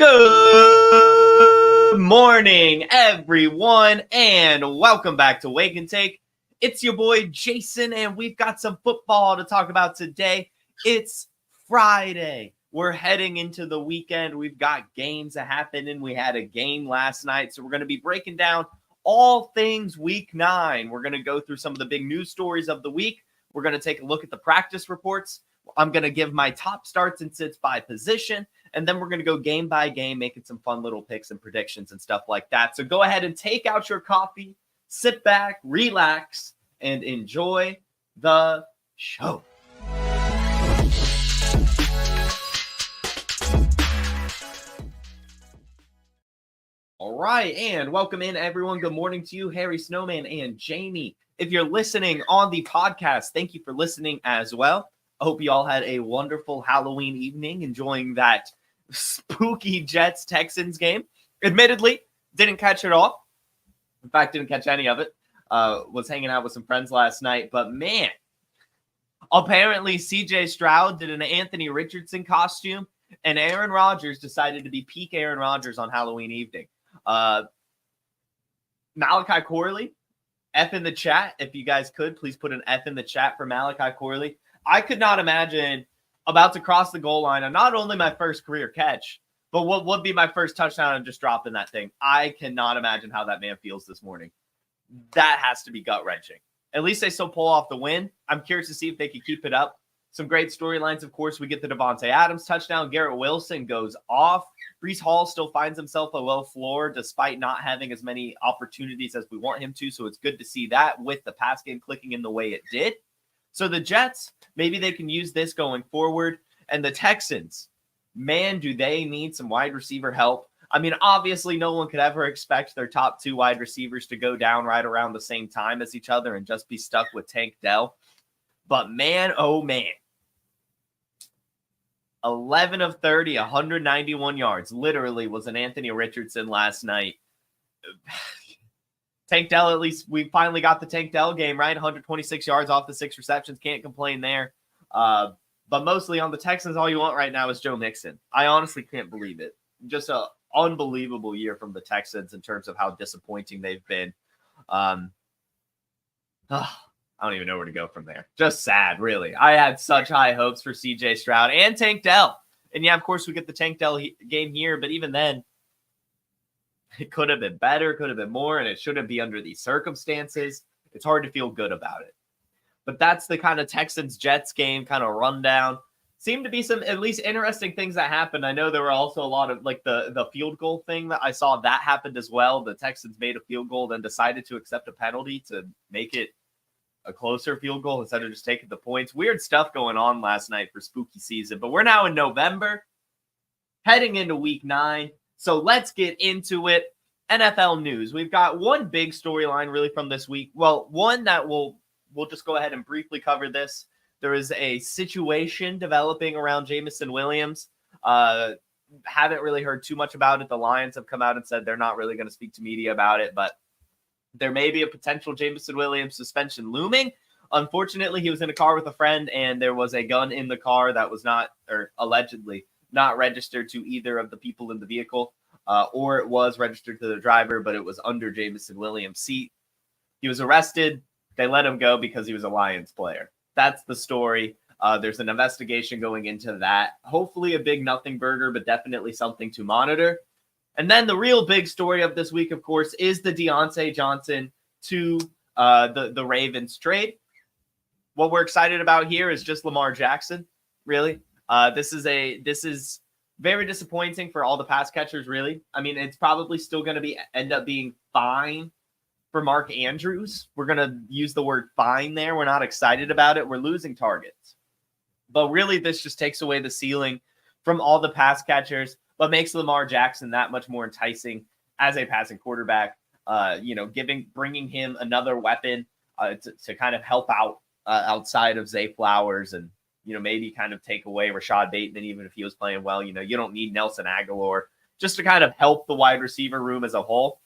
Good morning, everyone, and welcome back to Wake and Take. It's your boy, Jason, and we've got some football to talk about today. It's Friday. We're heading into the weekend. We've got games that happen, and we had a game last night, so we're going to be breaking down all things Week 9. We're going to go through some of the big news stories of the week. We're going to take a look at the practice reports. I'm going to give my top starts and sits by position. And then we're going to go game by game, making some fun little picks and predictions and stuff like that. So go ahead and take out your coffee, sit back, relax, and enjoy the show. All right, and welcome in, everyone. Good morning to you, Harry Snowman and Jamie. If you're listening on the podcast, thank you for listening as well. I hope you all had a wonderful Halloween evening, enjoying that spooky Jets-Texans game. Admittedly, didn't catch it all. In fact, didn't catch any of it. Was hanging out with some friends last night. But, man, apparently CJ Stroud did an Anthony Richardson costume, and Aaron Rodgers decided to be peak Aaron Rodgers on Halloween evening. Malachi Corley, F in the chat. If you guys could, please put an F in the chat for Malachi Corley. I could not imagine about to cross the goal line and not only my first career catch, but what would be my first touchdown and just dropping that thing. I cannot imagine how that man feels this morning. That has to be gut-wrenching. At least they still pull off the win. I'm curious to see if they can keep it up. Some great storylines, of course. We get the Devontae Adams touchdown. Garrett Wilson goes off. Breece Hall still finds himself a low floor despite not having as many opportunities as we want him to. So it's good to see that with the pass game clicking in the way it did. So the Jets, maybe they can use this going forward. And the Texans, man, do they need some wide receiver help. I mean, obviously, no one could ever expect their top two wide receivers to go down right around the same time as each other and just be stuck with Tank Dell. But man, oh man. 11 of 30, 191 yards. Literally was an Anthony Richardson last night. Tank Dell, at least we finally got the Tank Dell game, right? 126 yards off the 6 receptions. Can't complain there. But mostly on the Texans, all you want right now is Joe Mixon. I honestly can't believe it. Just an unbelievable year from the Texans in terms of how disappointing they've been. I don't even know where to go from there. Just sad, really. I had such high hopes for CJ Stroud and Tank Dell. And yeah, of course, we get the Tank Dell game here, but even then, it could have been better, could have been more, and it shouldn't be under these circumstances. It's hard to feel good about it. But that's the kind of Texans-Jets game kind of rundown. Seemed to be some at least interesting things that happened. I know there were also a lot of like the field goal thing that I saw that happened as well. The Texans made a field goal, then decided to accept a penalty to make it a closer field goal instead of just taking the points. Weird stuff going on last night for spooky season. But we're now in November, heading into Week 9. So let's get into it. NFL news. We've got one big storyline really from this week. Well, one that we'll just go ahead and briefly cover this. There is a situation developing around Jameson Williams. Haven't really heard too much about it. The Lions have come out and said they're not really going to speak to media about it, but there may be a potential Jameson Williams suspension looming. Unfortunately, he was in a car with a friend, and there was a gun in the car that was not, or allegedly, not registered to either of the people in the vehicle, or it was registered to the driver, but it was under Jameson Williams' seat. He was arrested. They let him go because he was a Lions player. That's the story. There's an investigation going into that. Hopefully a big nothing burger, but definitely something to monitor. And then the real big story of this week, of course, is the Dionte Johnson to the Ravens trade. What we're excited about here is just Lamar Jackson, really. This is very disappointing for all the pass catchers, really. I mean, it's probably still going to end up being fine for Mark Andrews. We're going to use the word fine there. We're not excited about it. We're losing targets. But really, this just takes away the ceiling from all the pass catchers, but makes Lamar Jackson that much more enticing as a passing quarterback. Bringing him another weapon to kind of help out outside of Zay Flowers and, maybe kind of take away Rashad Bateman, even if he was playing well. You don't need Nelson Aguilar just to kind of help the wide receiver room as a whole.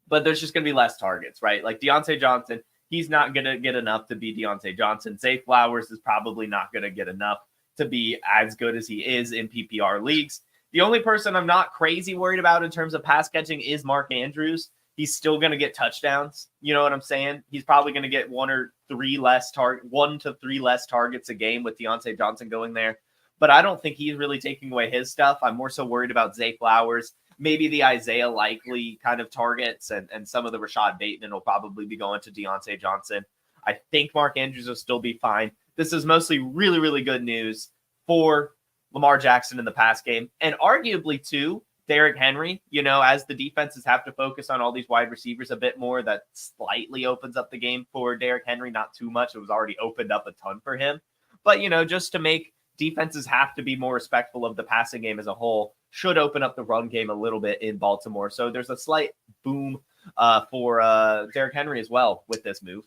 But there's just going to be less targets, right? Like Dionte Johnson, he's not going to get enough to be Dionte Johnson. Zay Flowers is probably not going to get enough to be as good as he is in PPR leagues. The only person I'm not crazy worried about in terms of pass catching is Mark Andrews. He's still going to get touchdowns. You know what I'm saying? He's probably going to get 1 to 3 less targets a game with Dionte Johnson going there. But I don't think he's really taking away his stuff. I'm more so worried about Zay Flowers, maybe the Isaiah Likely kind of targets, and some of the Rashad Bateman will probably be going to Dionte Johnson. I think Mark Andrews will still be fine. This is mostly really, really good news for Lamar Jackson in the pass game. And arguably, too, Derrick Henry, as the defenses have to focus on all these wide receivers a bit more, that slightly opens up the game for Derrick Henry. Not too much. It was already opened up a ton for him. But, just to make defenses have to be more respectful of the passing game as a whole, should open up the run game a little bit in Baltimore. So there's a slight boom for Derrick Henry as well with this move.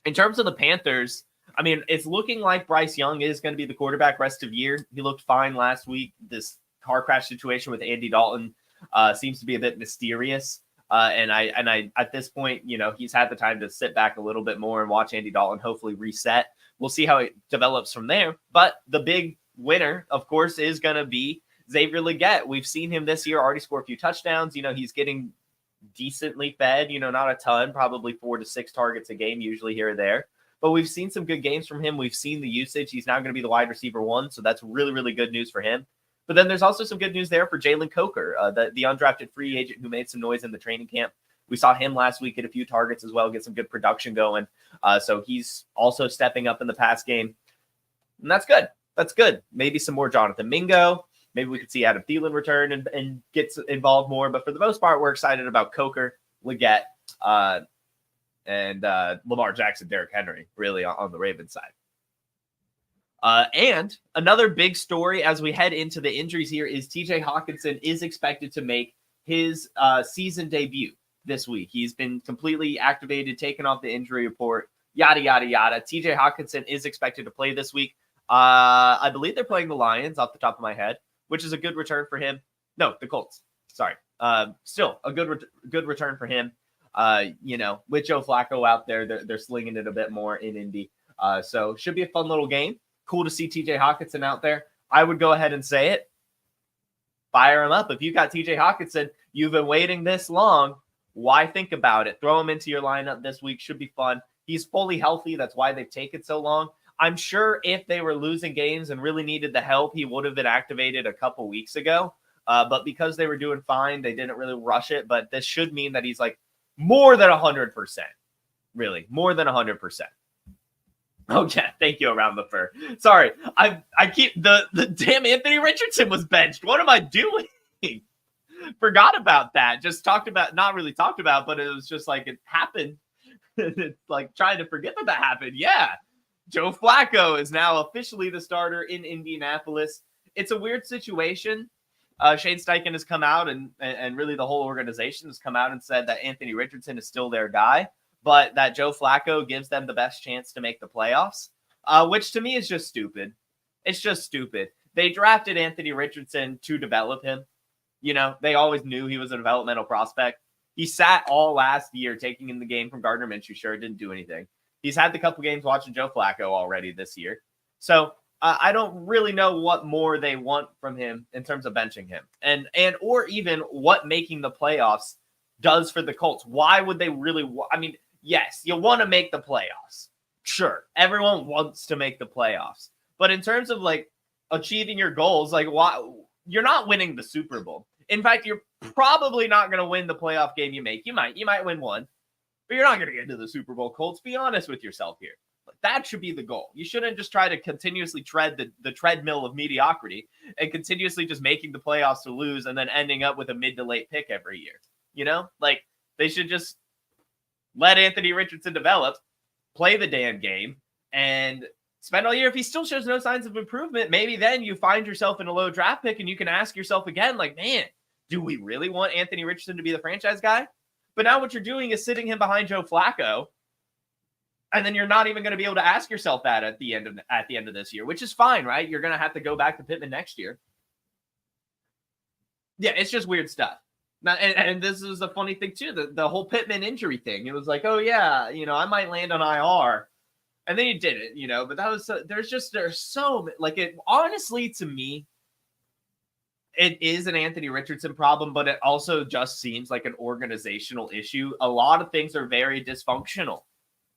In terms of the Panthers, I mean, it's looking like Bryce Young is going to be the quarterback rest of year. He looked fine last week. This car crash situation with Andy Dalton seems to be a bit mysterious. And I at this point, he's had the time to sit back a little bit more and watch Andy Dalton hopefully reset. We'll see how it develops from there. But the big winner, of course, is going to be Xavier Legette. We've seen him this year already score a few touchdowns. He's getting decently fed, not a ton, probably 4 to 6 targets a game, usually here or there. But we've seen some good games from him. We've seen the usage. He's now going to be the wide receiver 1. So that's really, really good news for him. But then there's also some good news there for Jalen Coker, the undrafted free agent who made some noise in the training camp. We saw him last week get a few targets as well, get some good production going. So he's also stepping up in the pass game. And that's good. That's good. Maybe some more Jonathan Mingo. Maybe we could see Adam Thielen return and get involved more. But for the most part, we're excited about Coker, Legette, and Lamar Jackson, Derrick Henry, really on the Ravens side. And another big story as we head into the injuries here is TJ Hockenson is expected to make his season debut this week. He's been completely activated, taken off the injury report, yada, yada, yada. TJ Hockenson is expected to play this week. I believe they're playing the Lions off the top of my head, which is a good return for him. No, the Colts. Sorry. Still a good return for him. With Joe Flacco out there, they're slinging it a bit more in Indy. So should be a fun little game. Cool to see TJ Hockenson out there. I would go ahead and say it. Fire him up. If you got TJ Hockenson, you've been waiting this long. Why think about it? Throw him into your lineup this week. Should be fun. He's fully healthy. That's why they've taken so long. I'm sure if they were losing games and really needed the help, he would have been activated a couple weeks ago. But because they were doing fine, they didn't really rush it. But this should mean that he's like more than 100%. Really, more than 100%. Oh, yeah. Thank you, Around the Fur. Sorry. I keep the damn Anthony Richardson was benched. What am I doing? Forgot about that. Not really talked about, but it was just like it happened. It's like trying to forget that happened. Yeah. Joe Flacco is now officially the starter in Indianapolis. It's a weird situation. Shane Steichen has come out and really the whole organization has come out and said that Anthony Richardson is still their guy, but that Joe Flacco gives them the best chance to make the playoffs, which to me is just stupid. It's just stupid. They drafted Anthony Richardson to develop him. They always knew he was a developmental prospect. He sat all last year taking in the game from Gardner Minshew. Sure, didn't do anything. He's had the couple games watching Joe Flacco already this year. So I don't really know what more they want from him in terms of benching him or even what making the playoffs does for the Colts. Why would they really yes, you want to make the playoffs. Sure. Everyone wants to make the playoffs. But in terms of like achieving your goals, like why you're not winning the Super Bowl. In fact, you're probably not going to win the playoff game you make. You might win one, but you're not going to get into the Super Bowl, Colts. Be honest with yourself here. That should be the goal. You shouldn't just try to continuously tread the treadmill of mediocrity and continuously just making the playoffs to lose and then ending up with a mid to late pick every year. Like they should just let Anthony Richardson develop, play the damn game, and spend all year. If he still shows no signs of improvement, maybe then you find yourself in a low draft pick and you can ask yourself again, like, man, do we really want Anthony Richardson to be the franchise guy? But now what you're doing is sitting him behind Joe Flacco. And then you're not even going to be able to ask yourself that at the end of this year, which is fine, right? You're going to have to go back to Pittman next year. Yeah, it's just weird stuff. Now, and this is the funny thing too, the whole Pittman injury thing. It was like, oh yeah, I might land on IR, and then you didn't, But that was there's so like it. Honestly, to me, it is an Anthony Richardson problem, but it also just seems like an organizational issue. A lot of things are very dysfunctional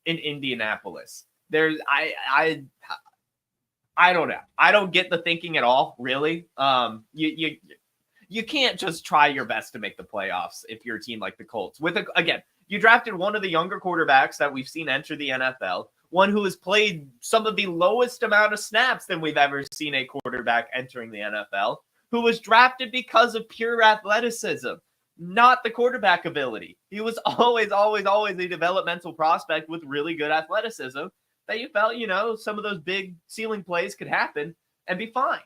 in Indianapolis. I don't know. I don't get the thinking at all, really. You can't just try your best to make the playoffs if you're a team like the Colts. Again, you drafted one of the younger quarterbacks that we've seen enter the NFL, one who has played some of the lowest amount of snaps than we've ever seen a quarterback entering the NFL, who was drafted because of pure athleticism, not the quarterback ability. He was always a developmental prospect with really good athleticism that you felt, some of those big ceiling plays could happen and be fine.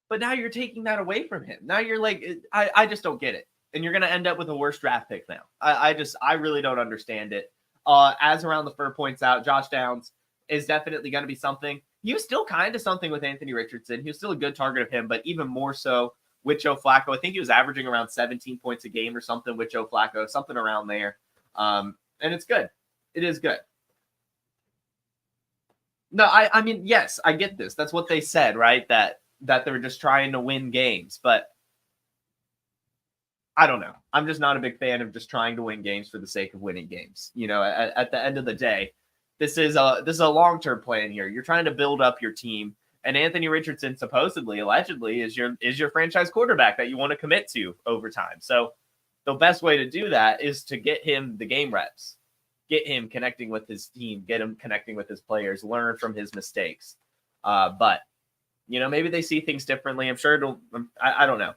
But now you're taking that away from him. Now you're like, I just don't get it. And you're going to end up with a worse draft pick now. I really don't understand it. As Around the Fur points out, Josh Downs is definitely going to be something. He was still kind of something with Anthony Richardson. He was still a good target of him, but even more so with Joe Flacco. I think he was averaging around 17 points a game or something with Joe Flacco, something around there. And it's good. It is good. No, I mean, yes, I get this. That's what they said, right? That they're just trying to win games, but I don't know. I'm just not a big fan of just trying to win games for the sake of winning games. At the end of the day, this is a long-term plan here. You're trying to build up your team, and Anthony Richardson allegedly is your franchise quarterback that you want to commit to over time. So the best way to do that is to get him the game reps, get him connecting with his team, get him connecting with his players, learn from his mistakes. But maybe they see things differently. I'm sure it'll. I don't know.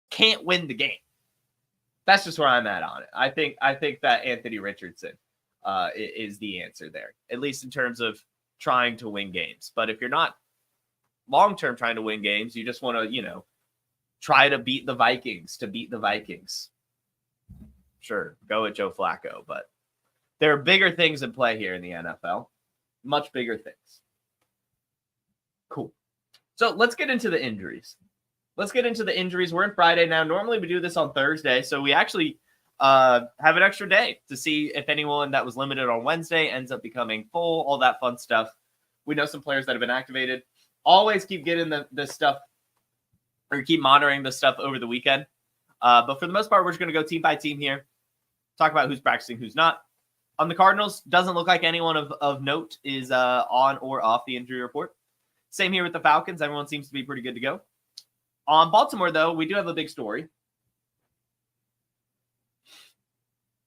Can't win the game. That's just where I'm at on it. I think that Anthony Richardson is the answer there, at least in terms of trying to win games. But if you're not long-term trying to win games, you just want to, try to beat the Vikings. Sure, go with Joe Flacco, but there are bigger things in play here in the NFL. Much bigger things. Cool. So let's get into the injuries. We're in Friday now. Normally we do this on Thursday, so we actually have an extra day to see if anyone that was limited on Wednesday ends up becoming full, all that fun stuff. We know some players that have been activated. Always keep getting this stuff, or keep monitoring this stuff over the weekend. But for the most part, we're just going to go team by team here, talk about who's practicing, who's not. On the Cardinals, doesn't look like anyone of note is on or off the injury report. Same here with the Falcons. Everyone seems to be pretty good to go. On Baltimore, though, we do have a big story.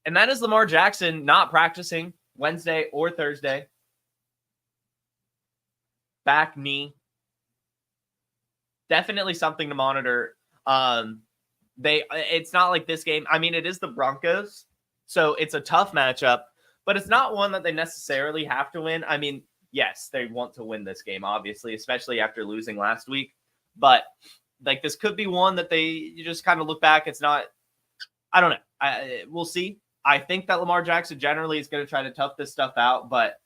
And that is Lamar Jackson not practicing Wednesday or Thursday. Back knee. Definitely something to monitor. It's not like this game. I mean, it is the Broncos, so it's a tough matchup, but it's not one that they necessarily have to win. I mean, yes, they want to win this game, obviously, especially after losing last week. But this could be one that you just kind of look back. It's not. I don't know. We'll see. I think that Lamar Jackson generally is going to try to tough this stuff out, but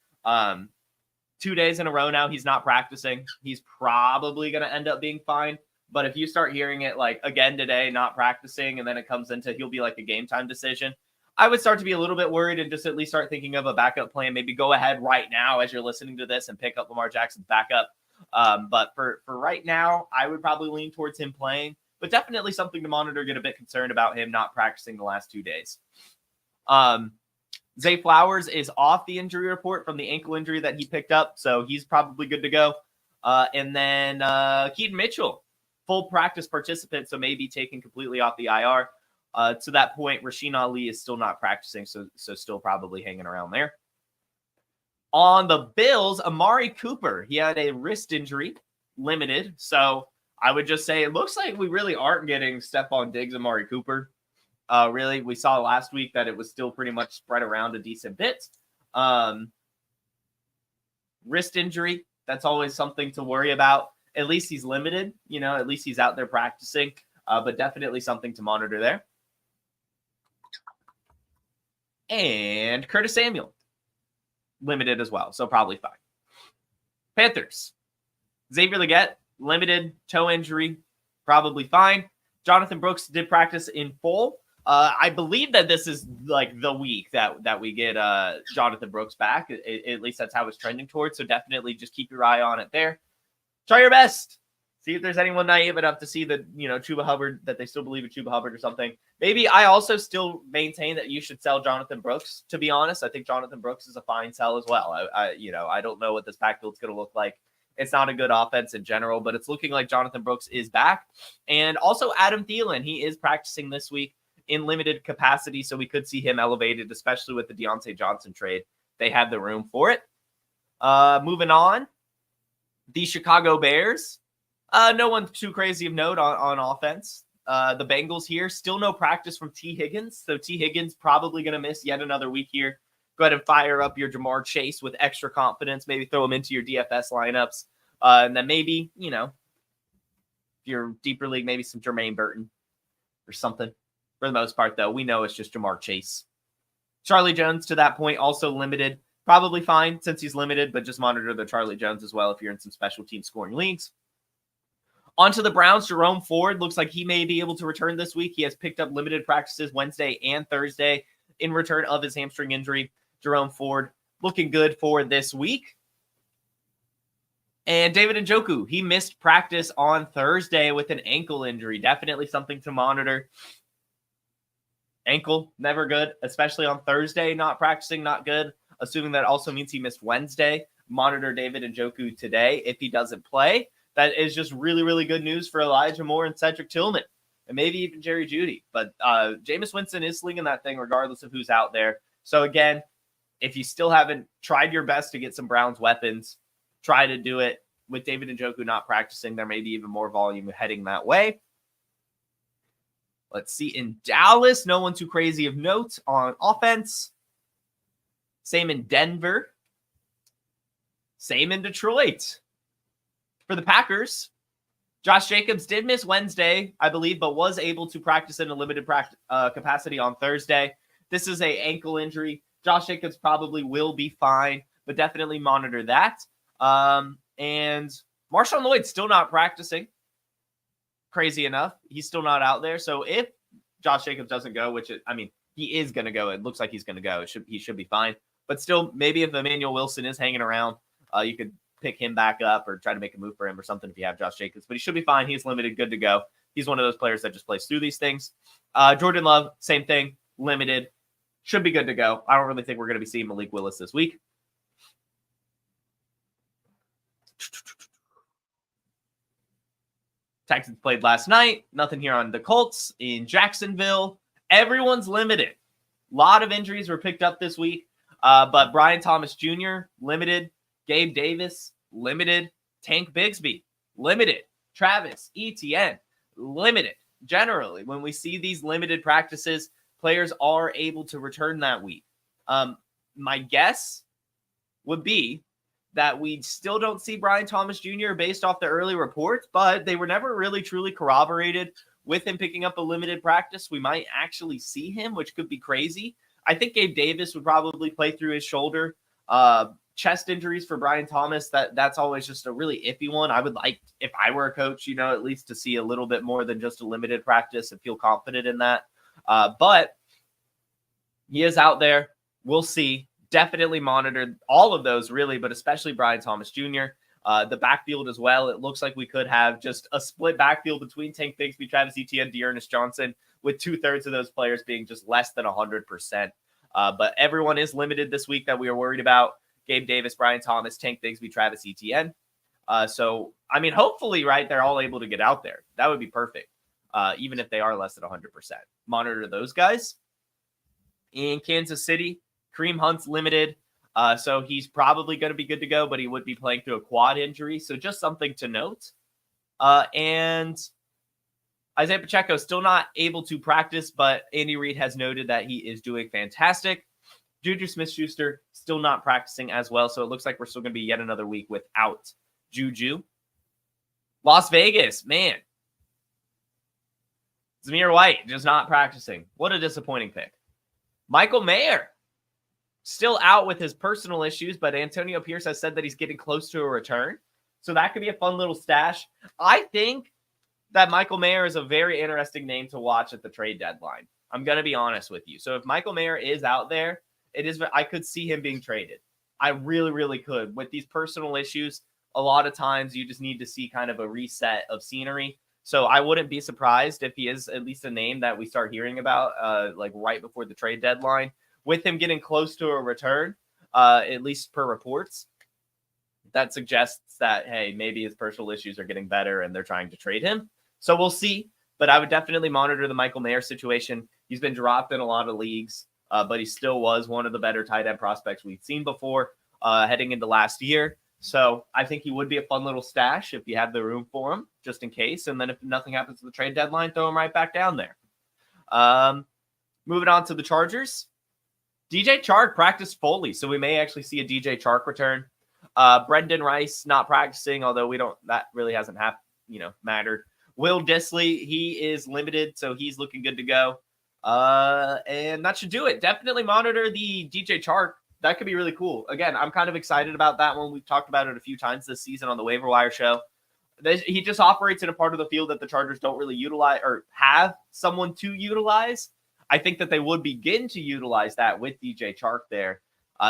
2 days in a row now he's not practicing. He's probably going to end up being fine. But if you start hearing it again today, not practicing, and then it comes into he'll be a game time decision, I would start to be a little bit worried and just at least start thinking of a backup plan. Maybe go ahead right now as you're listening to this and pick up Lamar Jackson's backup. But for right now, I would probably lean towards him playing, but definitely something to monitor. Get a bit concerned about him not practicing the last 2 days. Zay Flowers is off the injury report from the ankle injury that he picked up, so he's probably good to go. And then Keaton Mitchell, full practice participant, so maybe taken completely off the IR. To that point, Rasheen Ali is still not practicing, so still probably hanging around there. On the Bills, Amari Cooper, he had a wrist injury, limited. So I would just say it looks like we really aren't getting Stephon Diggs, Amari Cooper. Really, we saw last week that it was still pretty much spread around a decent bit. Wrist injury, that's always something to worry about. At least he's limited, at least he's out there practicing, but definitely something to monitor there. And Curtis Samuel, limited as well, so probably fine. Panthers, Xavier Legette, limited toe injury, probably fine. Jonathan Brooks did practice in full. I believe that this is like the week that we get Jonathan Brooks back. At least that's how it's trending towards. So definitely just keep your eye on it there. Try your best. See if there's anyone naive enough to see that, Chuba Hubbard, that they still believe in Chuba Hubbard or something. Maybe I also still maintain that you should sell Jonathan Brooks, to be honest. I think Jonathan Brooks is a fine sell as well. I don't know what this backfield's going to look like. It's not a good offense in general, but it's looking like Jonathan Brooks is back. And also Adam Thielen, he is practicing this week in limited capacity, so we could see him elevated, especially with the Dionte Johnson trade. They had the room for it. Moving on, the Chicago Bears. No one too crazy of note on offense. The Bengals here, still no practice from T. Higgins. So T. Higgins probably going to miss yet another week here. Go ahead and fire up your Jamar Chase with extra confidence. Maybe throw him into your DFS lineups. And then maybe, if you're deeper league, maybe some Jermaine Burton or something. For the most part, though, we know it's just Jamar Chase. Charlie Jones, to that point, also limited. Probably fine since he's limited, but just monitor the Charlie Jones as well if you're in some special team scoring leagues. On to the Browns, Jerome Ford. Looks like he may be able to return this week. He has picked up limited practices Wednesday and Thursday in return of his hamstring injury. Jerome Ford looking good for this week. And David Njoku, he missed practice on Thursday with an ankle injury. Definitely something to monitor. Ankle, never good, especially on Thursday, not practicing, not good. Assuming that also means he missed Wednesday. Monitor David Njoku today if he doesn't play. That is just really, really good news for Elijah Moore and Cedric Tillman, and maybe even Jerry Jeudy. But Jameis Winston is slinging that thing regardless of who's out there. So again, if you still haven't tried your best to get some Browns weapons, try to do it. With David Njoku not practicing, there may be even more volume heading that way. Let's see. In Dallas, no one too crazy of note on offense. Same in Denver. Same in Detroit. For the Packers, Josh Jacobs did miss Wednesday, I believe, but was able to practice in a limited capacity on Thursday. This is an ankle injury. Josh Jacobs probably will be fine, but definitely monitor that. And Marshawn Lloyd's still not practicing. Crazy enough, he's still not out there. So if Josh Jacobs doesn't go, he is going to go. It looks like he's going to go. He should be fine. But still, maybe if Emmanuel Wilson is hanging around, you could pick him back up or try to make a move for him or something if you have Josh Jacobs. But he should be fine. He's limited, good to go. He's one of those players that just plays through these things. Jordan Love, same thing, limited. Should be good to go. I don't really think we're going to be seeing Malik Willis this week. Texans played last night. Nothing here on the Colts in Jacksonville. Everyone's limited. A lot of injuries were picked up this week. But Brian Thomas Jr., limited. Gabe Davis, limited. Tank Bigsby, limited. Travis Etienne, limited. Generally, when we see these limited practices, players are able to return that week. My guess would be that we still don't see Brian Thomas Jr. based off the early reports, but they were never really truly corroborated with him picking up a limited practice. We might actually see him, which could be crazy. I think Gabe Davis would probably play through his shoulder. Chest injuries for Brian Thomas, that's always just a really iffy one. I would like, if I were a coach, at least to see a little bit more than just a limited practice and feel confident in that. But he is out there. We'll see. Definitely monitored all of those, really, but especially Brian Thomas Jr. The backfield as well. It looks like we could have just a split backfield between Tank Bigsby, Travis Etienne, Dearness Johnson, with 2/3 of those players being just less than 100%. But everyone is limited this week that we are worried about. Gabe Davis, Brian Thomas, Tank Bigsby, Travis Etienne. Hopefully, right, they're all able to get out there. That would be perfect, even if they are less than 100%. Monitor those guys. In Kansas City, Kareem Hunt's limited, so he's probably going to be good to go, but he would be playing through a quad injury, so just something to note. And Isaiah Pacheco still not able to practice, but Andy Reid has noted that he is doing fantastic. Juju Smith-Schuster still not practicing as well, so it looks like we're still going to be yet another week without Juju. Las Vegas, man. Zamir White just not practicing. What a disappointing pick. Michael Mayer still out with his personal issues, but Antonio Pierce has said that he's getting close to a return. So that could be a fun little stash. I think that Michael Mayer is a very interesting name to watch at the trade deadline. I'm going to be honest with you. So if Michael Mayer is out there, I could see him being traded. I really, really could. With these personal issues, a lot of times you just need to see kind of a reset of scenery. So I wouldn't be surprised if he is at least a name that we start hearing about like right before the trade deadline. With him getting close to a return, at least per reports, that suggests that, hey, maybe his personal issues are getting better and they're trying to trade him. So we'll see. But I would definitely monitor the Michael Mayer situation. He's been dropped in a lot of leagues, but he still was one of the better tight end prospects we've seen before heading into last year. So I think he would be a fun little stash if you have the room for him, just in case. And then if nothing happens to the trade deadline, throw him right back down there. Moving on to the Chargers. DJ Chark practiced fully, so we may actually see a DJ Chark return. Brendan Rice not practicing, although that really hasn't mattered. Will Dissly, he is limited, so he's looking good to go. And that should do it. Definitely monitor the DJ Chark. That could be really cool. Again, I'm kind of excited about that one. We've talked about it a few times this season on the Waiver Wire show. He just operates in a part of the field that the Chargers don't really utilize or have someone to utilize. I think that they would begin to utilize that with DJ Chark there.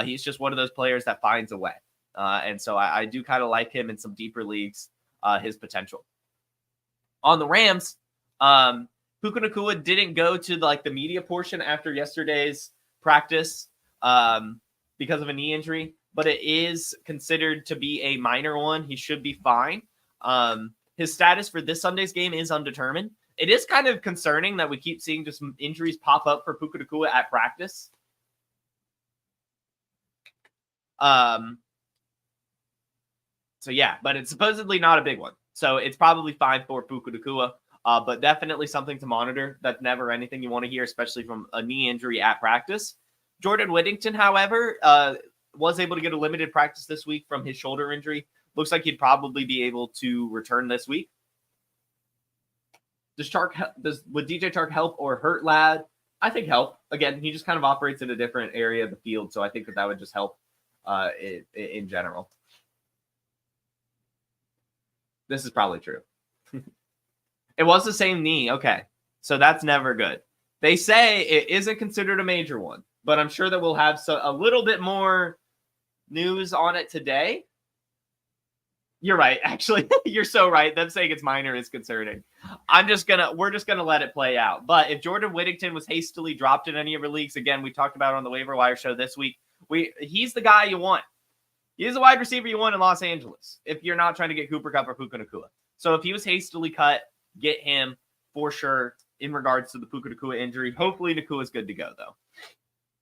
He's just one of those players that finds a way. And so I do kind of like him in some deeper leagues, his potential. On the Rams, Puka Nacua didn't go to the media portion after yesterday's practice because of a knee injury, but it is considered to be a minor one. He should be fine. His status for this Sunday's game is undetermined. It is kind of concerning that we keep seeing just injuries pop up for Puka Nacua at practice. So yeah, but it's supposedly not a big one. So it's probably fine for Puka Nacua, but definitely something to monitor. That's never anything you want to hear, especially from a knee injury at practice. Jordan Whittington, however, was able to get a limited practice this week from his shoulder injury. Looks like he'd probably be able to return this week. Would DJ Chark help or hurt Ladd? I think help. Again, he just kind of operates in a different area of the field, so I think that would just help in general. This is probably true. It was the same knee. Okay, so that's never good. They say it isn't considered a major one, but I'm sure that we'll have a little bit more news on it today. You're right. Actually, you're so right. Them saying it's minor is concerning. We're just gonna let it play out. But if Jordan Whittington was hastily dropped in any of our leagues, again, we talked about it on the Waiver Wire show this week. He's the guy you want. He's the wide receiver you want in Los Angeles if you're not trying to get Cooper Kupp or Puka Nacua. So if he was hastily cut, get him for sure in regards to the Puka Nacua injury. Hopefully Nacua is good to go, though.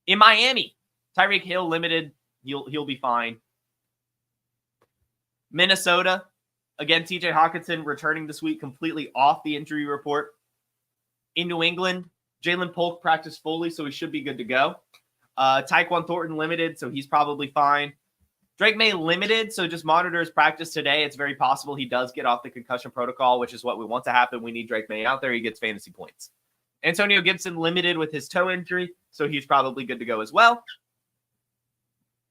In Miami, Tyreek Hill limited. He'll be fine. Minnesota, again, TJ Hockenson returning this week completely off the injury report. In New England, Jalen Polk practiced fully, so he should be good to go. Tyquan Thornton limited, so he's probably fine. Drake May limited, so just monitor his practice today. It's very possible he does get off the concussion protocol, which is what we want to happen. We need Drake May out there. He gets fantasy points. Antonio Gibson limited with his toe injury, so he's probably good to go as well.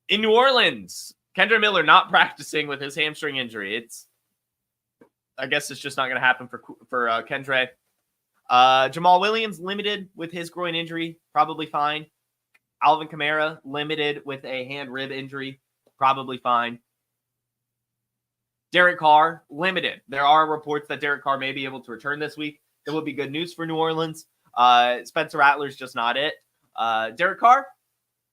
In New Orleans, Kendra Miller not practicing with his hamstring injury. I guess it's just not going to happen for Kendra. Jamal Williams limited with his groin injury, probably fine. Alvin Kamara limited with a hand rib injury, probably fine. Derek Carr limited. There are reports that Derek Carr may be able to return this week. That would be good news for New Orleans. Spencer Rattler's just not it. Derek Carr,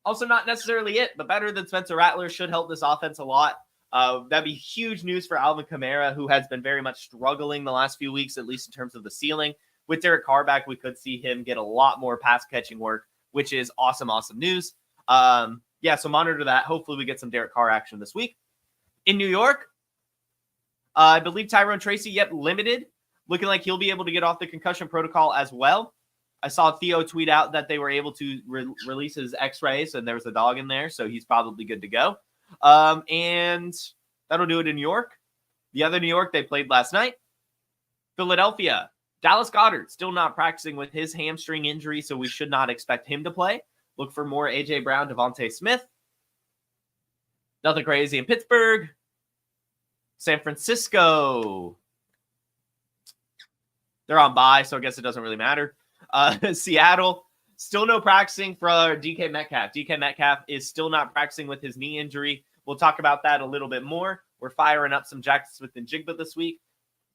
also not necessarily it, but better than Spencer Rattler, should help this offense a lot. That'd be huge news for Alvin Kamara, who has been very much struggling the last few weeks, at least in terms of the ceiling. With Derek Carr back, we could see him get a lot more pass catching work, which is awesome news. So monitor that. Hopefully we get some Derek Carr action this week. In New York, I believe Tyrone Tracy, limited. Looking like he'll be able to get off the concussion protocol as well. I saw Theo tweet out that they were able to release his x-rays, and there was a dog in there, so he's probably good to go. And that'll do it in New York. The other New York, they played last night. Philadelphia, Dallas Goedert still not practicing with his hamstring injury, so we should not expect him to play. Look for more A.J. Brown, Devontae Smith. Nothing crazy in Pittsburgh. San Francisco. They're on bye, so I guess it doesn't really matter. Seattle, still no practicing for DK Metcalf. DK Metcalf is still not practicing with his knee injury. We'll talk about that a little bit more. We're firing up some Jaxon Smith-Njigba this week.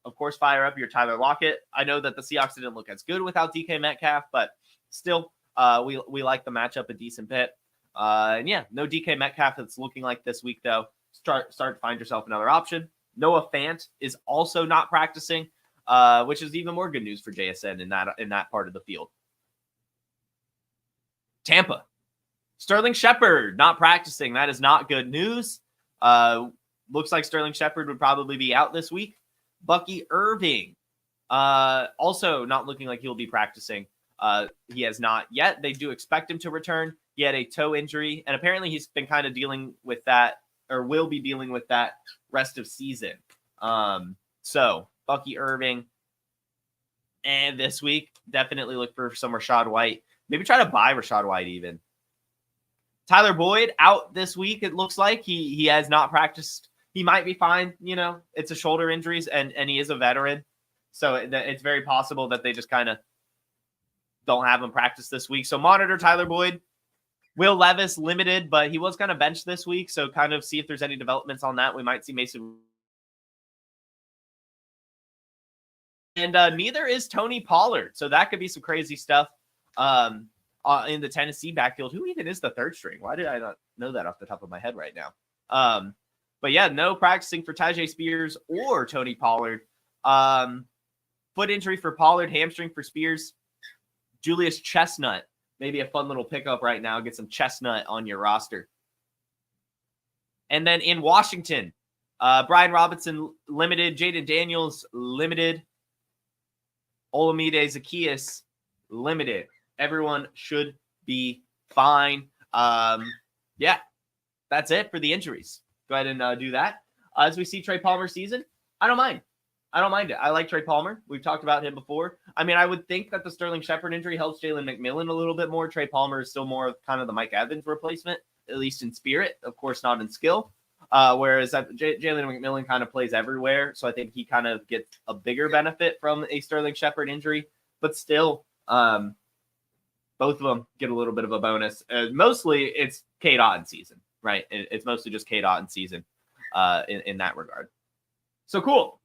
Of course, fire up your Tyler Lockett. I know that the Seahawks didn't look as good without DK Metcalf, but still, we like the matchup a decent bit. And yeah, no DK Metcalf. It's looking like this week, though. Start to find yourself another option. Noah Fant is also not practicing, which is even more good news for JSN in that part of the field. Tampa, Sterling Shepard not practicing. That is not good news. Looks like Sterling Shepard would probably be out this week. Bucky Irving, also not looking like he'll be practicing. He has not yet. They do expect him to return. He had a toe injury, and apparently he's been kind of dealing with that, or will be dealing with that rest of season. So Bucky Irving, and this week, definitely look for some Rachaad White. Maybe try to buy Rachaad White even. Tyler Boyd out this week. It looks like he has not practiced. He might be fine. You know, it's a shoulder injuries, and he is a veteran. So it's very possible that they just kind of don't have him practice this week. So monitor Tyler Boyd. Will Levis limited, but he was kind of benched this week. So kind of see if there's any developments on that. We might see Mason. And neither is Tony Pollard. So that could be some crazy stuff in the Tennessee backfield. Who even is the third string? Why did I not know that off the top of my head right now? But yeah, no practicing for Tyjae Spears or Tony Pollard. Foot injury for Pollard, hamstring for Spears. Julius Chestnut, maybe a fun little pickup right now. Get some Chestnut on your roster. And then in Washington, Brian Robinson limited, Jaden Daniels limited, Olamide Zaccheaus limited. Everyone should be fine. Yeah, that's it for the injuries. Go ahead and do that. As we see Trey Palmer's season, I don't mind. I don't mind it. I like Trey Palmer. We've talked about him before. I mean, I would think that the Sterling Shepard injury helps Jalen McMillan a little bit more. Trey Palmer is still more of kind of the Mike Evans replacement, at least in spirit, of course, not in skill. Whereas Jalen McMillan kind of plays everywhere. So I think he kind of gets a bigger benefit from a Sterling Shepard injury. But still, both of them get a little bit of a bonus. Mostly it's Cade Otton season, right? It's mostly just Cade Otton season in that regard. So cool.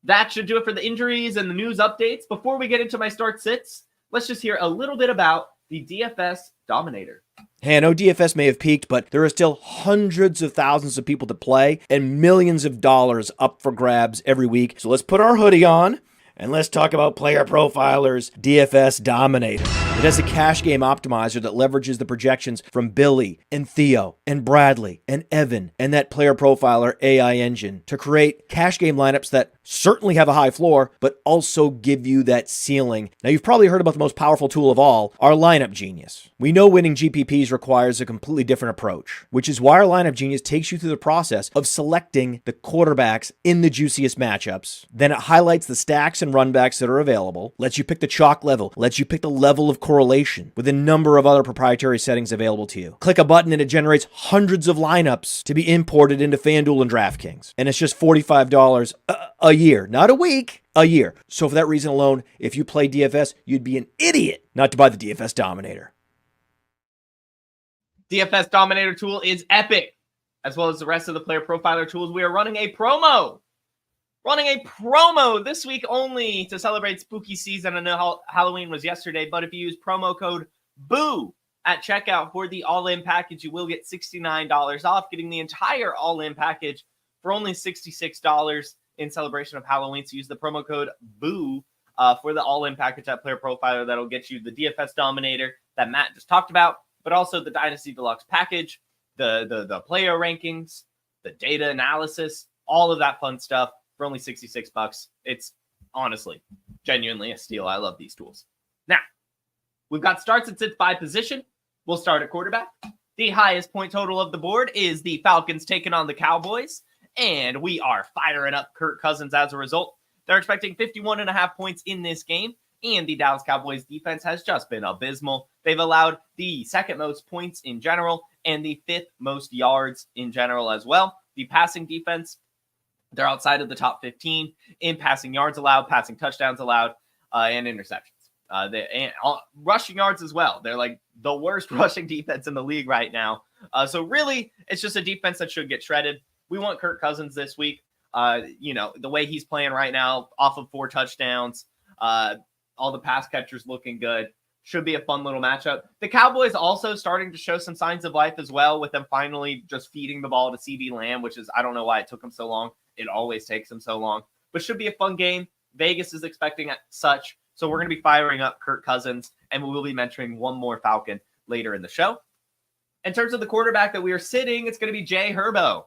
That should do it for the injuries and the news updates. Before we get into my start sits, let's just hear a little bit about the DFS Dominator. Hey, I know DFS may have peaked, but there are still hundreds of thousands of people to play and millions of dollars up for grabs every week. So let's put our hoodie on and let's talk about Player Profiler's DFS Dominator. It has a cash game optimizer that leverages the projections from Billy and Theo and Bradley and Evan and that Player Profiler AI engine to create cash game lineups that certainly have a high floor, but also give you that ceiling. Now, you've probably heard about the most powerful tool of all, our Lineup Genius. We know winning GPPs requires a completely different approach, which is why our Lineup Genius takes you through the process of selecting the quarterbacks in the juiciest matchups. Then it highlights the stacks and runbacks that are available, lets you pick the chalk level, lets you pick the level of correlation with a number of other proprietary settings available to you. Click a button and it generates hundreds of lineups to be imported into FanDuel and DraftKings. And it's just $45 a year, not a week, a year. So for that reason alone, if you play DFS, you'd be an idiot not to buy the DFS Dominator. DFS Dominator tool is epic, as well as the rest of the Player Profiler tools. We are running a promo. This week only to celebrate spooky season. I know Halloween was yesterday, but if you use promo code BOO at checkout for the all-in package, you will get $69 off, getting the entire all-in package for only $66 in celebration of Halloween. So use the promo code BOO for the all-in package at Player Profiler. That'll get you the DFS Dominator that Matt just talked about, but also the Dynasty Deluxe package, the player rankings, the data analysis, all of that fun stuff for only $66. It's honestly, genuinely a steal. I love these tools. Now, we've got starts and sits by position. We'll start at quarterback. The highest point total of the board is the Falcons taking on the Cowboys, and we are firing up Kirk Cousins as a result. They're expecting 51.5 points in this game, and the Dallas Cowboys defense has just been abysmal. They've allowed the second most points in general and the fifth most yards in general as well. The passing defense, they're outside of the top 15 in passing yards allowed, passing touchdowns allowed. and interceptions. Rushing yards as well. They're like the worst rushing defense in the league right now. So really, it's just a defense that should get shredded. We want Kirk Cousins this week. The way he's playing right now, off of 4 touchdowns, all the pass catchers looking good. Should be a fun little matchup. The Cowboys also starting to show some signs of life as well, with them finally just feeding the ball to CeeDee Lamb, which is, I don't know why it took them so long. It always takes them so long. But should be a fun game. Vegas is expecting such. So we're going to be firing up Kirk Cousins, and we will be mentoring one more Falcon later in the show. In terms of the quarterback that we are sitting, it's going to be Jay Herbo.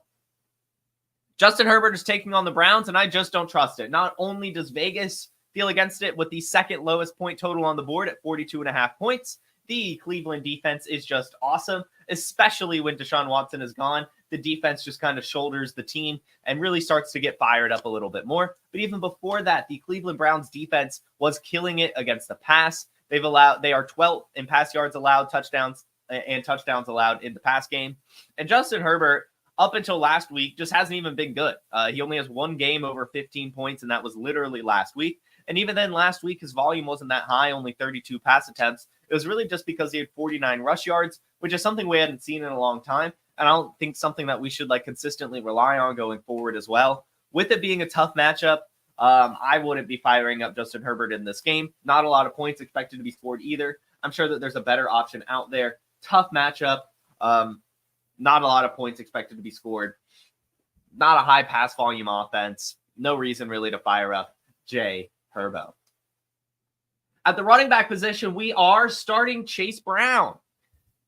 Justin Herbert is taking on the Browns, and I just don't trust it. Not only does Vegas feel against it with the second lowest point total on the board at 42.5 points, the Cleveland defense is just awesome, especially when Deshaun Watson is gone. The defense just kind of shoulders the team and really starts to get fired up a little bit more. But even before that, the Cleveland Browns defense was killing it against the pass. They are 12th in pass yards allowed, touchdowns allowed in the pass game. And Justin Herbert, up until last week, just hasn't even been good. He only has one game over 15 points, and that was literally last week. And even then, last week, his volume wasn't that high, only 32 pass attempts. It was really just because he had 49 rush yards, which is something we hadn't seen in a long time. And I don't think something that we should consistently rely on going forward as well. With it being a tough matchup, I wouldn't be firing up Justin Herbert in this game. Not a lot of points expected to be scored either. I'm sure that there's a better option out there. Tough matchup. Not a lot of points expected to be scored. Not a high pass volume offense. No reason really to fire up Jay Herbo. At the running back position, we are starting Chase Brown.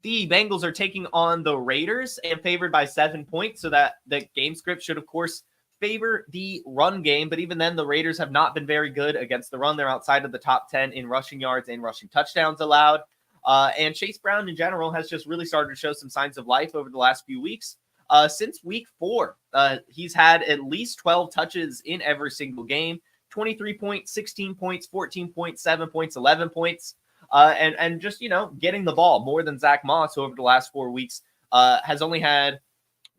The Bengals are taking on the Raiders and favored by 7 points, so that the game script should, of course, favor the run game. But even then, the Raiders have not been very good against the run. They're outside of the top 10 in rushing yards and rushing touchdowns allowed. And Chase Brown in general has just really started to show some signs of life over the last few weeks. Since week 4, he's had at least 12 touches in every single game, 23 points, 16 points, 14 points, 7 points, 11 points, and just, getting the ball more than Zach Moss, who over the last 4 weeks has only had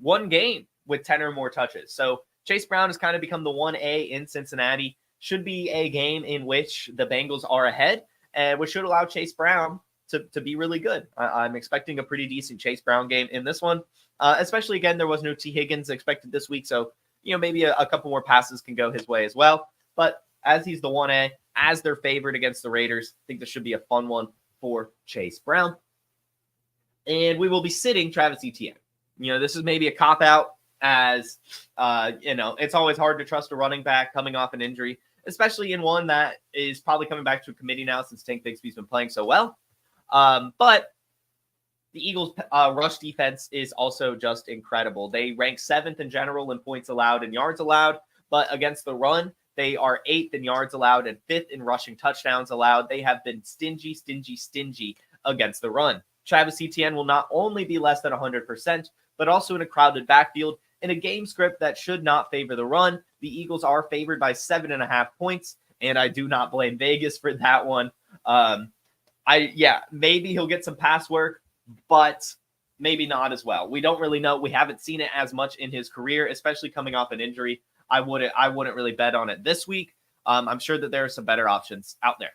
one game with 10 or more touches. So Chase Brown has kind of become the 1A in Cincinnati. Should be a game in which the Bengals are ahead, and which should allow Chase Brown to be really good. I'm expecting a pretty decent Chase Brown game in this one, especially, again, there was no T. Higgins expected this week, so maybe a couple more passes can go his way as well. But as he's the 1A, as they're favored against the Raiders, I think this should be a fun one for Chase Brown. And we will be sitting Travis Etienne. This is maybe a cop-out, as, it's always hard to trust a running back coming off an injury, especially in one that is probably coming back to a committee now since Tank Bigsby's been playing so well. But the Eagles' rush defense is also just incredible. They rank 7th in general in points allowed and yards allowed, but against the run, they are 8th in yards allowed and 5th in rushing touchdowns allowed. They have been stingy against the run. Travis Etienne will not only be less than 100%, but also in a crowded backfield. In a game script that should not favor the run, the Eagles are favored by 7.5 points, and I do not blame Vegas for that one. Maybe he'll get some pass work, but maybe not as well. We don't really know. We haven't seen it as much in his career, especially coming off an injury. I wouldn't really bet on it this week. I'm sure that there are some better options out there.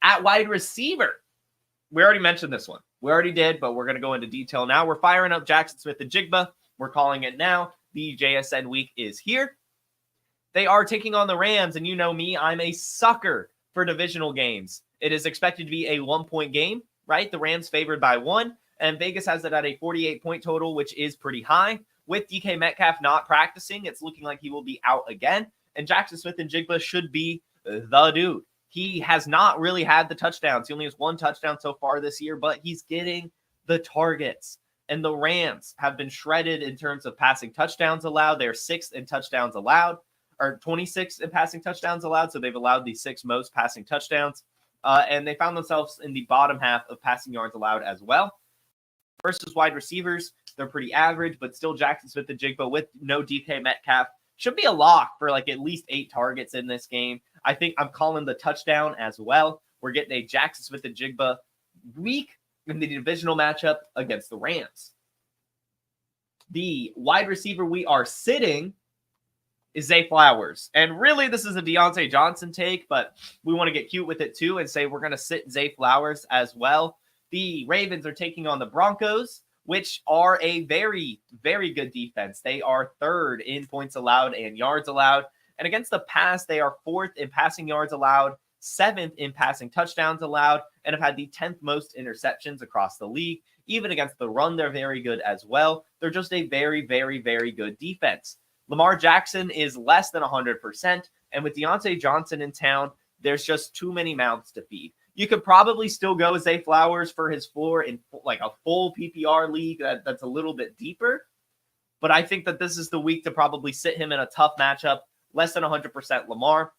At wide receiver, we already mentioned this one. We already did, but we're going to go into detail now. We're firing up Jaxon Smith-Njigba. We're calling it now. The JSN week is here. They are taking on the Rams, and you know me, I'm a sucker for divisional games. It is expected to be a 1-point game, right? The Rams favored by 1, and Vegas has it at a 48-point total, which is pretty high. With DK Metcalf not practicing, it's looking like he will be out again, and Jaxon Smith-Njigba should be the dude. He has not really had the touchdowns. He only has 1 touchdown so far this year, but he's getting the targets. And the Rams have been shredded in terms of passing touchdowns allowed. They're 6th in touchdowns allowed, or 26th in passing touchdowns allowed. So they've allowed the 6th most passing touchdowns. And they found themselves in the bottom half of passing yards allowed as well. Versus wide receivers, they're pretty average, but still Jaxon Smith-Njigba with no DK Metcalf should be a lock for at least 8 targets in this game. I think I'm calling the touchdown as well. We're getting a Jaxon Smith-Njigba week in the divisional matchup against the Rams. The wide receiver we are sitting is Zay Flowers. And really, this is a Dionte Johnson take, but we want to get cute with it too and say we're going to sit Zay Flowers as well. The Ravens are taking on the Broncos, which are a very, very good defense. They are third in points allowed and yards allowed. And against the pass, they are fourth in passing yards allowed, seventh in passing touchdowns allowed, and have had the 10th most interceptions across the league. Even against the run, they're very good as well. They're just a very, very, very good defense. Lamar Jackson is less than 100%, and with Dionte Johnson in town, there's just too many mouths to feed. You could probably still go Zay Flowers for his floor in like a full PPR league that's a little bit deeper, but I think that this is the week to probably sit him in a tough matchup, less than 100% Lamar,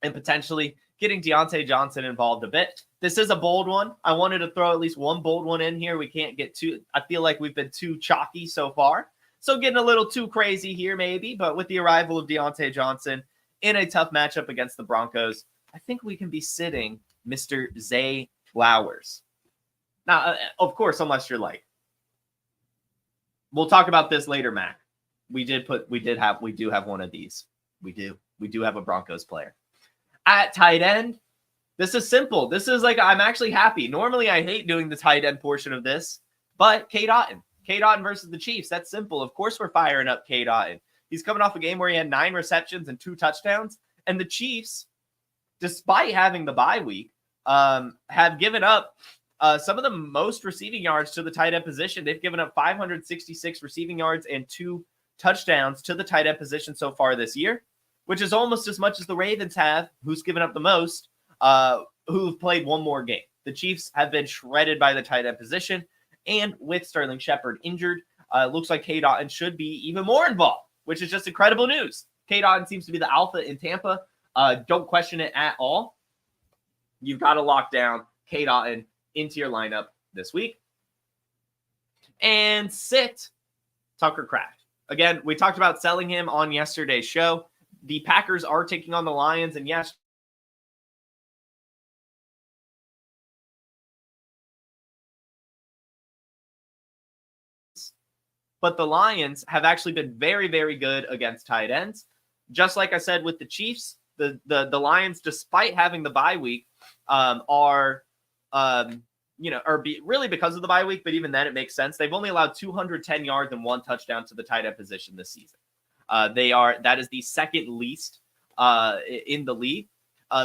and potentially getting Dionte Johnson involved a bit. This is a bold one. I wanted to throw at least one bold one in here. We can't get too, I feel like we've been too chalky so far. So getting a little too crazy here maybe, but with the arrival of Dionte Johnson in a tough matchup against the Broncos, I think we can be sitting Mr. Zay Flowers. Now, of course, unless you're like, we'll talk about this later, Mac. We do have one of these. We do have a Broncos player. At tight end, this is simple. This is like, I'm actually happy. Normally, I hate doing the tight end portion of this, but Cade Otton. Cade Otton versus the Chiefs. That's simple. Of course, we're firing up Cade Otton. He's coming off a game where he had 9 receptions and 2 touchdowns. And the Chiefs, despite having the bye week, have given up some of the most receiving yards to the tight end position. They've given up 566 receiving yards and 2 touchdowns to the tight end position so far this year, which is almost as much as the Ravens have, who's given up the most, who've played one more game. The Chiefs have been shredded by the tight end position, and with Sterling Shepard injured, looks like Cade Otton should be even more involved, which is just incredible news. Cade Otton seems to be the alpha in Tampa. Don't question it at all. You've got to lock down Cade Otton into your lineup this week. And sit Tucker Kraft. Again, we talked about selling him on yesterday's show. The Packers are taking on the Lions, and yes, but the Lions have actually been very, very good against tight ends. Just like I said with the Chiefs, the Lions, despite having the bye week, really because of the bye week, but even then it makes sense. They've only allowed 210 yards and 1 touchdown to the tight end position this season. That is the second least in the league.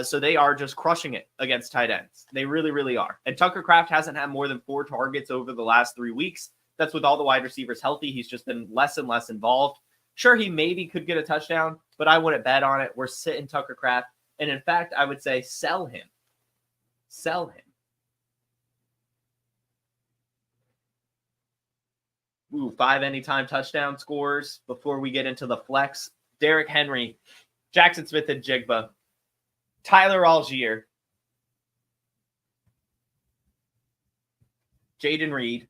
So they are just crushing it against tight ends. They really, really are. And Tucker Kraft hasn't had more than 4 targets over the last 3 weeks. That's with all the wide receivers healthy. He's just been less and less involved. Sure, he maybe could get a touchdown, but I wouldn't bet on it. We're sitting Tucker Kraft. And in fact, I would say sell him. Sell him. Ooh, 5 anytime touchdown scores before we get into the flex. Derrick Henry, Jaxon Smith-Njigba, Tyler Allgeier, Jaden Reed,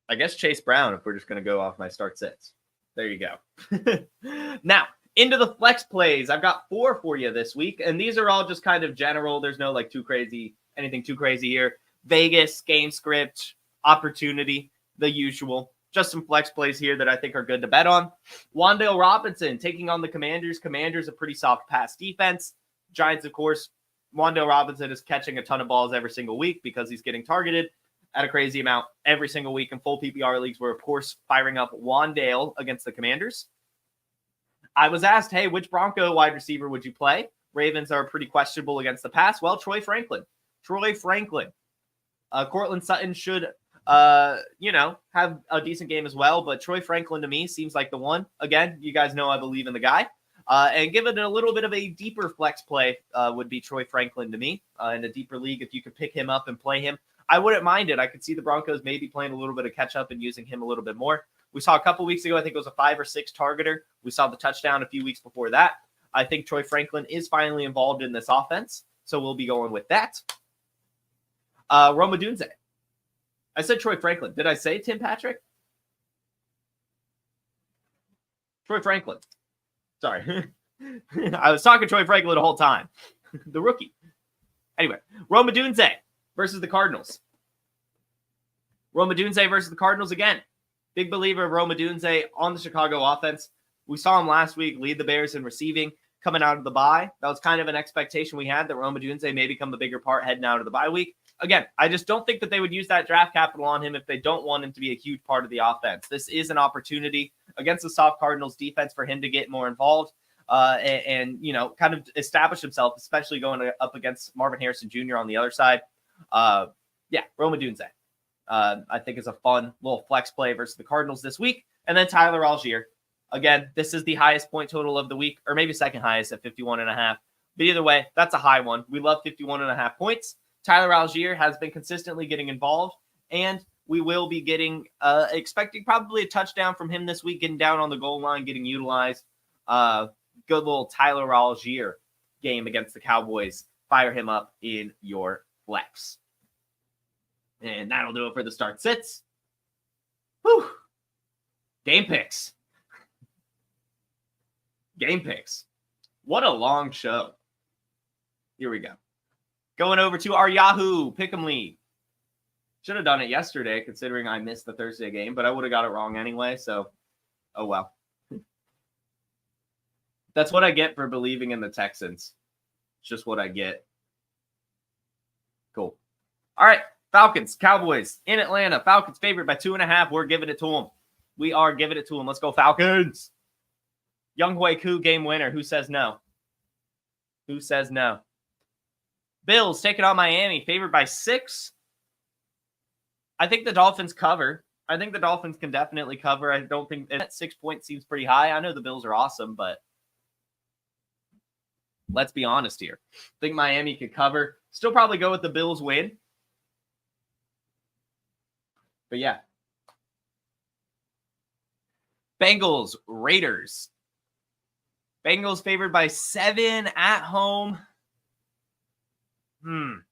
I guess Chase Brown, if we're just going to go off my start sits. There you go. Now, into the flex plays. I've got 4 for you this week, and these are all just kind of general. There's no anything too crazy here. Vegas, game script, opportunity, the usual. Just some flex plays here that I think are good to bet on. WanDale Robinson taking on the Commanders. Commanders, a pretty soft pass defense. Giants, of course, WanDale Robinson is catching a ton of balls every single week because he's getting targeted at a crazy amount every single week in full PPR leagues. We're, of course, firing up WanDale against the Commanders. I was asked, hey, which Bronco wide receiver would you play? Ravens are pretty questionable against the pass. Well, Troy Franklin. Cortland Sutton should, have a decent game as well. But Troy Franklin, to me, seems like the one. Again, you guys know I believe in the guy. And give it a little bit of a deeper flex play would be Troy Franklin to me. In a deeper league, if you could pick him up and play him, I wouldn't mind it. I could see the Broncos maybe playing a little bit of catch up and using him a little bit more. We saw a couple weeks ago, I think it was a 5 or 6 targeter. We saw the touchdown a few weeks before that. I think Troy Franklin is finally involved in this offense, so we'll be going with that. Odunze. I said Troy Franklin. Did I say Tim Patrick? Troy Franklin. Sorry. I was talking Troy Franklin the whole time. The rookie. Anyway, Odunze. versus the Cardinals. Odunze versus the Cardinals again. Big believer of Odunze on the Chicago offense. We saw him last week lead the Bears in receiving coming out of the bye. That was kind of an expectation we had that Odunze may become the bigger part heading out of the bye week. Again, I just don't think that they would use that draft capital on him if they don't want him to be a huge part of the offense. This is an opportunity against the soft Cardinals defense for him to get more involved and kind of establish himself, especially going up against Marvin Harrison Jr. on the other side. Odunze. I think is a fun little flex play versus the Cardinals this week. And then Tyler Allgeier. Again, this is the highest point total of the week, or maybe second highest at 51.5. But either way, that's a high one. We love 51.5 points. Tyler Allgeier has been consistently getting involved, and we will be expecting probably a touchdown from him this week, getting down on the goal line, getting utilized. Good little Tyler Allgeier game against the Cowboys. Fire him up in your flex. And that'll do it for the start sits. Whew. Game picks. Game picks. What a long show. Here we go. Going over to our Yahoo Pick'em League. Should have done it yesterday, considering I missed the Thursday game, but I would have got it wrong anyway, so oh well. That's what I get for believing in the Texans. It's just what I get. Cool. All right. Falcons, Cowboys in Atlanta. Falcons favored by 2.5. We're giving it to them. We are giving it to them. Let's go Falcons. Younghoe Koo game winner. Who says no? Who says no? Bills taking on Miami. Favored by 6. I think the Dolphins cover. I think the Dolphins can definitely cover. I don't think that 6 points seems pretty high. I know the Bills are awesome, but let's be honest here. I think Miami could cover. Still probably go with the Bills win. But yeah. Bengals, Raiders. Bengals favored by 7 at home. I'm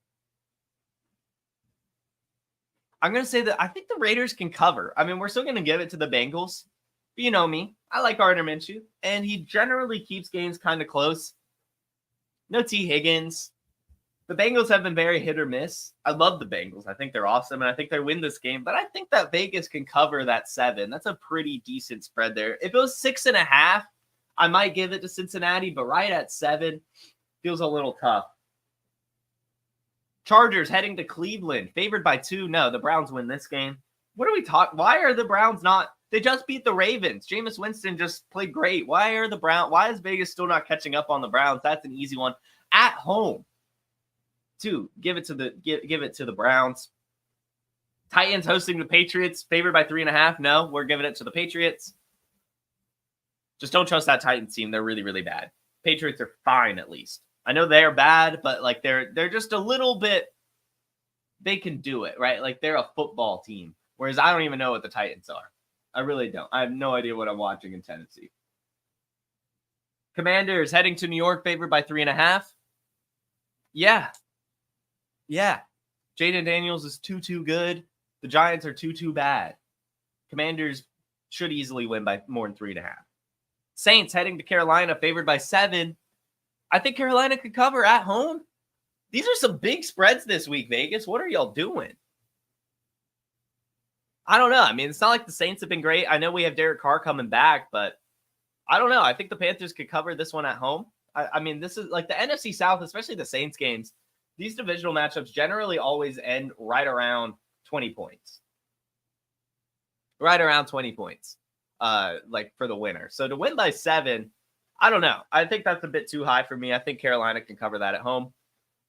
going to say that I think the Raiders can cover. I mean, we're still going to give it to the Bengals. But you know me. I like Gardner Minshew. And he generally keeps games kind of close. No T. Higgins. The Bengals have been very hit or miss. I love the Bengals. I think they're awesome, and I think they win this game. But I think that Vegas can cover that 7. That's a pretty decent spread there. If it was 6.5, I might give it to Cincinnati, but right at 7 feels a little tough. Chargers heading to Cleveland, favored by 2. No, the Browns win this game. What are we talking? Why are the Browns not? They just beat the Ravens. Jameis Winston just played great. Why is Vegas still not catching up on the Browns? That's an easy one. At home. 2. Give it to the Browns. Titans hosting the Patriots, favored by 3.5. No, we're giving it to the Patriots. Just don't trust that Titans team. They're really, really bad. Patriots are fine, at least. I know they're bad, but like they're just a little bit. They can do it, right? Like they're a football team. Whereas I don't even know what the Titans are. I really don't. I have no idea what I'm watching in Tennessee. Commanders heading to New York, favored by 3.5. Yeah. Jaden Daniels is too good. The Giants are too bad. Commanders should easily win by more than 3.5. Saints heading to Carolina, favored by 7. I think Carolina could cover at home. These are some big spreads this week, Vegas. What are y'all doing? I don't know. I mean, it's not like the Saints have been great. I know we have Derek Carr coming back, but I don't know. I think the Panthers could cover this one at home. I mean, this is like the NFC South, especially the Saints games. These divisional matchups generally always end right around 20 points. Right around 20 points, like for the winner. So to win by 7, I don't know. I think that's a bit too high for me. I think Carolina can cover that at home.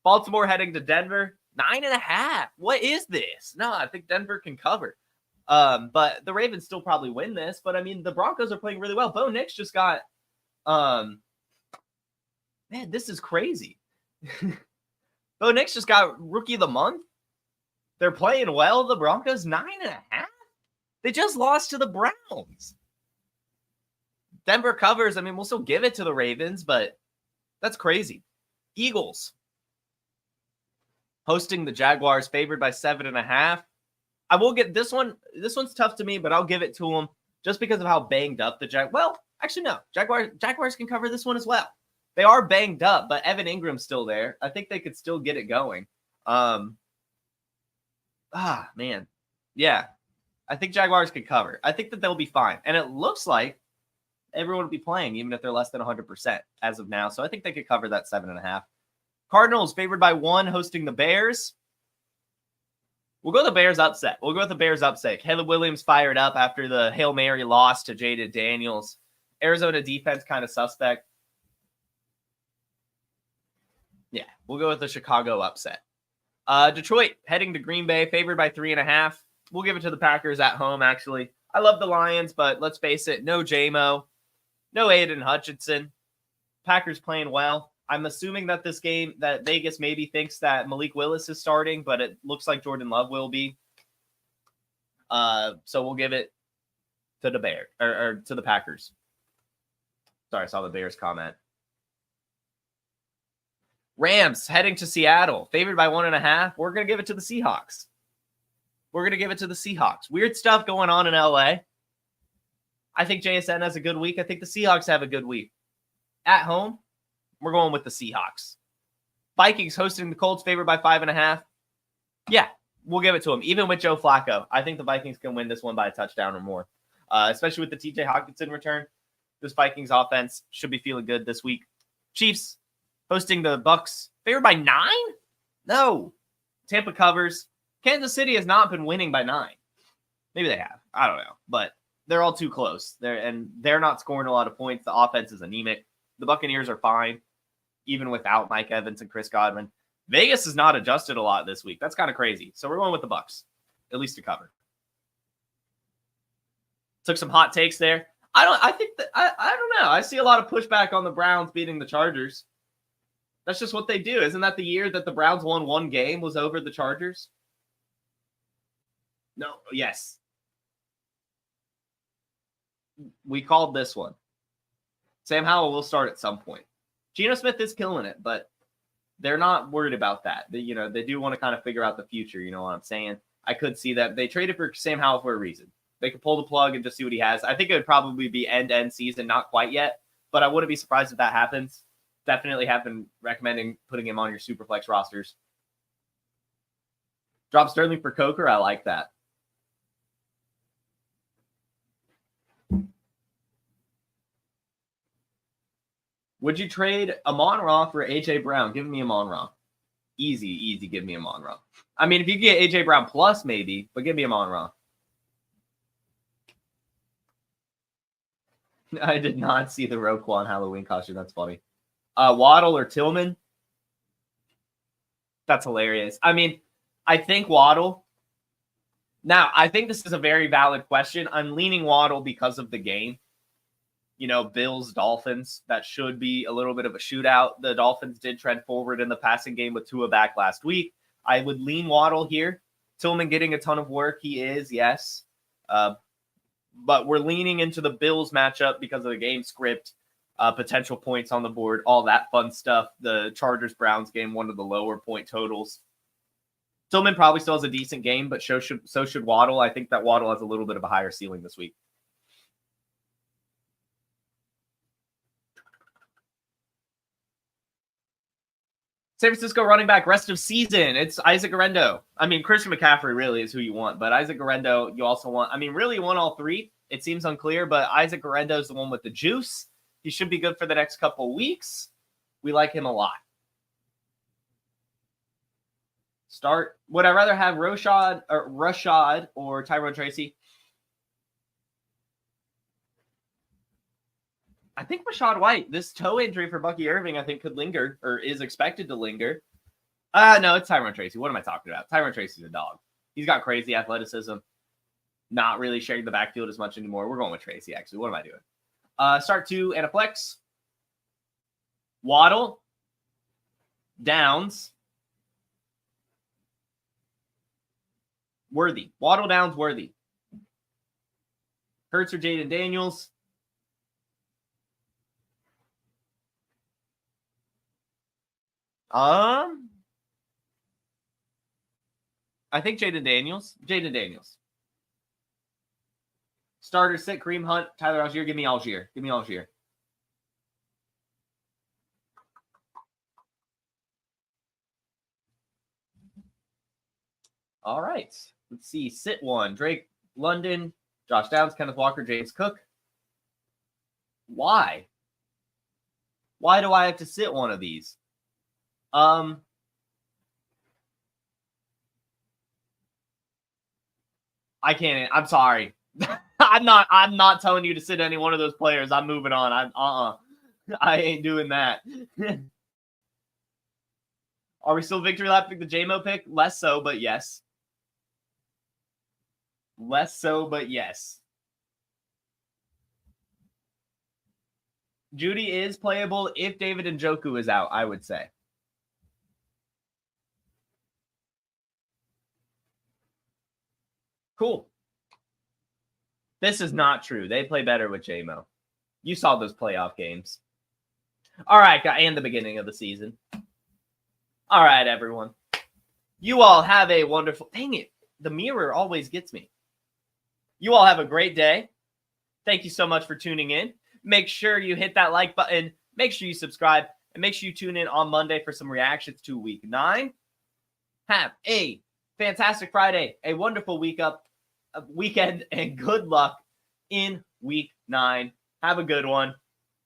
Baltimore heading to Denver, 9.5. What is this? No, I think Denver can cover. But the Ravens still probably win this. But I mean, the Broncos are playing really well. Bo Nix just got, man, this is crazy. Bo Nix just got Rookie of the Month. They're playing well. The Broncos, 9.5. They just lost to the Browns. Denver covers. I mean, we'll still give it to the Ravens, but that's crazy. Eagles hosting the Jaguars, favored by 7.5. I will get this one. This one's tough to me, but I'll give it to them just because of how banged up the Jaguars. Well, actually, no. Jaguars can cover this one as well. They are banged up, but Evan Ingram's still there. I think they could still get it going. Man. Yeah. I think Jaguars could cover. I think that they'll be fine. And it looks like everyone will be playing, even if they're less than 100% as of now. So I think they could cover that 7.5. Cardinals favored by 1, hosting the Bears. We'll go the Bears upset. We'll go with the Bears upset. Caleb Williams fired up after the Hail Mary loss to Jaden Daniels. Arizona defense kind of suspect. Yeah, we'll go with the Chicago upset. Detroit heading to Green Bay, favored by 3.5. We'll give it to the Packers at home, actually. I love the Lions, but let's face it, no Jamo, no Aiden Hutchinson. Packers playing well. I'm assuming that this game, that Vegas maybe thinks that Malik Willis is starting, but it looks like Jordan Love will be. So we'll give it to the Bears, or to the Packers. Sorry, I saw the Bears comment. Rams heading to Seattle, favored by 1.5. We're going to give it to the Seahawks. We're going to give it to the Seahawks. Weird stuff going on in LA. I think JSN has a good week. I think the Seahawks have a good week. At home, we're going with the Seahawks. Vikings hosting the Colts, favored by 5.5. Yeah, we'll give it to them. Even with Joe Flacco, I think the Vikings can win this one by a touchdown or more. Especially with the TJ Hockenson return. This Vikings offense should be feeling good this week. Chiefs hosting the Bucks, favored by 9? No. Tampa covers. Kansas City has not been winning by 9. Maybe they have. I don't know. But they're all too close. They're not scoring a lot of points. The offense is anemic. The Buccaneers are fine, even without Mike Evans and Chris Godwin. Vegas has not adjusted a lot this week. That's kind of crazy. So we're going with the Bucks, at least to cover. Took some hot takes there. I don't know. I see a lot of pushback on the Browns beating the Chargers. That's just what they do. Isn't that the year that the Browns won one game was over the Chargers? No, yes. We called this one. Sam Howell will start at some point. Geno Smith is killing it, but they're not worried about that. They do want to kind of figure out the future. You know what I'm saying? I could see that they traded for Sam Howell for a reason. They could pull the plug and just see what he has. I think it would probably be end-to-end season, not quite yet, but I wouldn't be surprised if that happens. Definitely have been recommending putting him on your Superflex rosters. Drop Sterling for Coker. I like that. Would you trade Amon-Ra for A.J. Brown? Give me Amon-Ra. Easy, give me Amon-Ra. I mean, if you get A.J. Brown plus, maybe, but give me Amon-Ra. I did not see the Roquan Halloween costume. That's funny. Waddle or Tillman? That's hilarious. I mean, I think Waddle. Now, I think this is a very valid question. I'm leaning Waddle because of the game. Bills, Dolphins, that should be a little bit of a shootout. The Dolphins did trend forward in the passing game with Tua back last week. I would lean Waddle here. Tillman getting a ton of work. He is, yes. But we're leaning into the Bills matchup because of the game script, potential points on the board, all that fun stuff. The Chargers-Browns game, one of the lower point totals. Tillman probably still has a decent game, but so should Waddle. I think that Waddle has a little bit of a higher ceiling this week. San Francisco running back rest of season. It's Isaac Guerendo. I mean, Christian McCaffrey really is who you want, but Isaac Guerendo, you also want. I mean, really, you want all three. It seems unclear, but Isaac Guerendo is the one with the juice. He should be good for the next couple weeks. We like him a lot. Start. Would I rather have Rashad or Tyrone Tracy? I think Rashad White, this toe injury for Bucky Irving, I think could linger or is expected to linger. No, it's Tyrone Tracy. What am I talking about? Tyrone Tracy's a dog. He's got crazy athleticism. Not really sharing the backfield as much anymore. We're going with Tracy, actually. What am I doing? Start 2 and a flex. Waddle. Downs. Worthy. Waddle, Downs, Worthy. Hurts or Jaden Daniels. I think Jaden Daniels. Starter sit, Kareem Hunt, Tyler Allgeier. Give me Allgeier. All right. Let's see. Sit one. Drake London, Josh Downs, Kenneth Walker, James Cook. Why? Why do I have to sit one of these? I can't. I'm sorry. I'm not telling you to sit any one of those players. I'm moving on. I ain't doing that. Are we still victory lapping the Jamo pick? Less so, but yes. Less so, but yes. Judy is playable if David Njoku is out, I would say. Cool. This is not true. They play better with Jamo. You saw those playoff games. All right, and the beginning of the season. All right, everyone. You all have a wonderful... Dang it. The mirror always gets me. You all have a great day. Thank you so much for tuning in. Make sure you hit that like button. Make sure you subscribe. And make sure you tune in on Monday for some reactions to Week 9. Have a fantastic Friday. A wonderful weekend. And good luck in Week 9. Have a good one.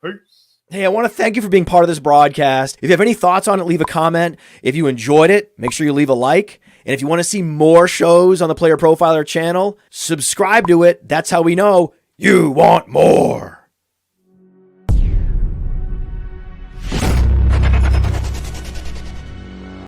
Peace. Hey, I want to thank you for being part of this broadcast. If you have any thoughts on it, leave a comment. If you enjoyed it, make sure you leave a like. And if you want to see more shows on the Player Profiler channel, subscribe to it. That's how we know you want more.